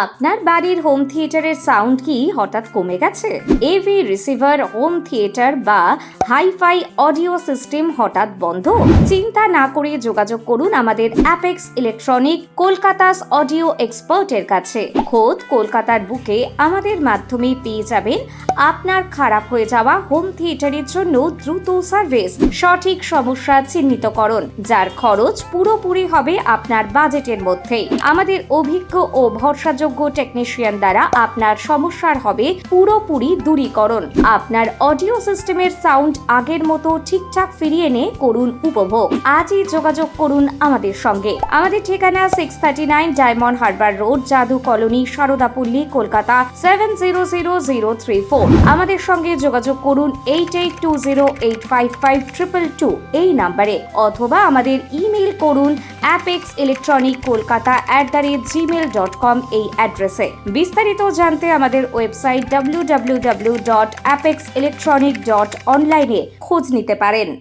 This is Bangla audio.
আপনার বাড়ির হোম থিয়েটারের সাউন্ড কি হঠাৎ কমে গেছে? এভি রিসিভার হোম থিয়েটার বা হাইফাই অডিও সিস্টেম হঠাৎ বন্ধ? চিন্তা না করে যোগাযোগ করুন আমাদের অ্যাপেক্স ইলেকট্রনিক কলকাতাস অডিও এক্সপার্টের কাছে। খোদ কলকাতার বুকে আমাদের মাধ্যমে পেয়ে যাবেন আপনার খারাপ হয়ে যাওয়া হোম থিয়েটারের জন্য দ্রুত সার্ভিস, সঠিক সমস্যা চিহ্নিতকরণ, যার খরচ পুরোপুরি হবে আপনার বাজেটের মধ্যেই। আমাদের অভিজ্ঞ ও ভরসাযোগ্য টেকনিশিয়ান দ্বারা আপনার সমস্যার হবে পুরোপুরি দূরীকরণ। আপনার অডিও সিস্টেমের সাউন্ড আগের মতো ঠিকঠাক ফিরিয়ে এনে করুন উপভোগ। আজই যোগাযোগ করুন আমাদের সঙ্গে। আমাদের ঠিকানা 639 ডায়মন্ড হারবার রোড, জাদু কলোনি, সারদাপল্লী, কলকাতা 700034। আমাদের সঙ্গে যোগাযোগ করুন 8820855222 এই নাম্বারে, অথবা আমাদের ইমেল করুন apexelectronickolkata@gmail.com এই অ্যাড্রেসে। বিস্তারিত জানতে আমাদের ওয়েবসাইট www.apexelectronic.online খোঁজ নিতে পারেন।